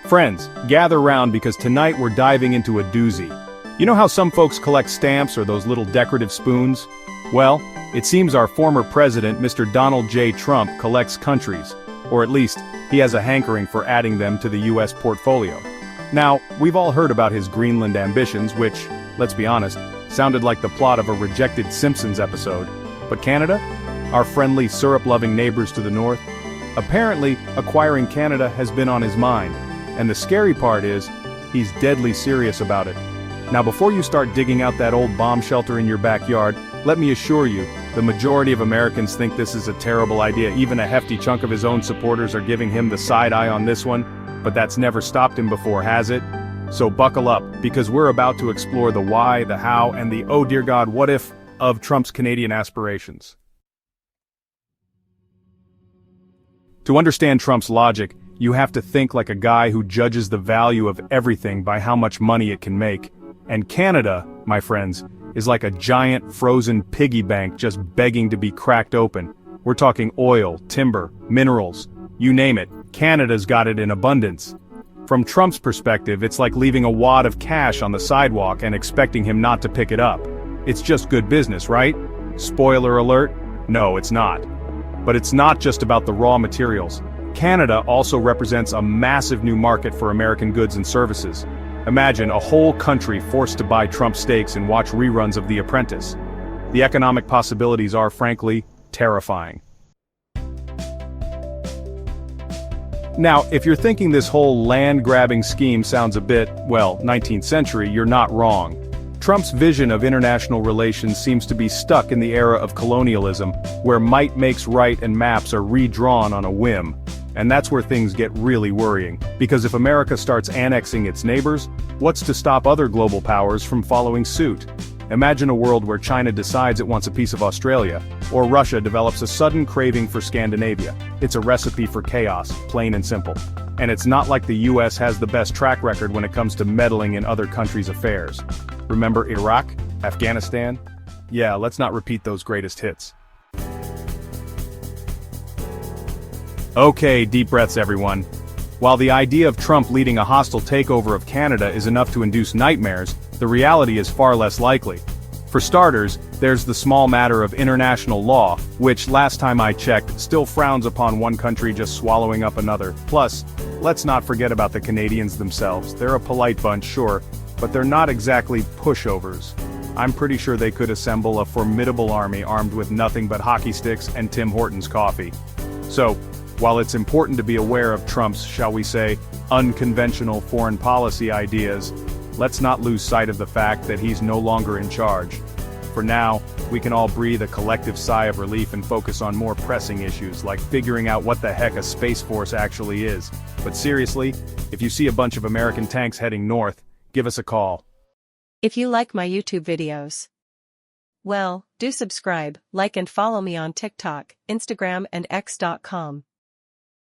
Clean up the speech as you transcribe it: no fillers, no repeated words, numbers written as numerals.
Friends, gather round because tonight we're diving into a doozy. You know how some folks collect stamps or those little decorative spoons? Well, it seems our former president, Mr. Donald J. Trump, collects countries. Or at least, he has a hankering for adding them to the US portfolio. Now, we've all heard about his Greenland ambitions, which, let's be honest, sounded like the plot of a rejected Simpsons episode. But Canada? Our friendly, syrup-loving neighbors to the north? Apparently, acquiring Canada has been on his mind. And the scary part is, he's deadly serious about it. Now before you start digging out that old bomb shelter in your backyard, let me assure you, the majority of Americans think this is a terrible idea. Even a hefty chunk of his own supporters are giving him the side eye on this one, but that's never stopped him before, has it? So buckle up, because we're about to explore the why, the how, and the oh dear God, what if of Trump's Canadian aspirations. To understand Trump's logic, you have to think like a guy who judges the value of everything by how much money it can make. And Canada, my friends, is like a giant frozen piggy bank just begging to be cracked open. We're talking oil, timber, minerals, you name it, Canada's got it in abundance. From Trump's perspective, it's like leaving a wad of cash on the sidewalk and expecting him not to pick it up. It's just good business, right? Spoiler alert, no, it's not. But it's not just about the raw materials. Canada also represents a massive new market for American goods and services. Imagine a whole country forced to buy Trump steaks and watch reruns of The Apprentice. The economic possibilities are, frankly, terrifying. Now, if you're thinking this whole land-grabbing scheme sounds a bit, well, 19th century, you're not wrong. Trump's vision of international relations seems to be stuck in the era of colonialism, where might makes right and maps are redrawn on a whim. And that's where things get really worrying, because if America starts annexing its neighbors, what's to stop other global powers from following suit? Imagine a world where China decides it wants a piece of Australia, or Russia develops a sudden craving for Scandinavia. It's a recipe for chaos, plain and simple. And it's not like the US has the best track record when it comes to meddling in other countries' affairs. Remember Iraq? Afghanistan? Yeah, let's not repeat those greatest hits. Okay, deep breaths everyone. While the idea of Trump leading a hostile takeover of Canada is enough to induce nightmares, the reality is far less likely. For starters, there's the small matter of international law, which, last time I checked, still frowns upon one country just swallowing up another. Plus, let's not forget about the Canadians themselves. They're a polite bunch, sure, but they're not exactly pushovers. I'm pretty sure they could assemble a formidable army armed with nothing but hockey sticks and Tim Hortons coffee. So, while it's important to be aware of Trump's, shall we say, unconventional foreign policy ideas, let's not lose sight of the fact that he's no longer in charge. For now, we can all breathe a collective sigh of relief and focus on more pressing issues like figuring out what the heck a Space Force actually is. But seriously, if you see a bunch of American tanks heading north, give us a call. If you like my YouTube videos, well, do subscribe, like and follow me on TikTok, Instagram and X.com.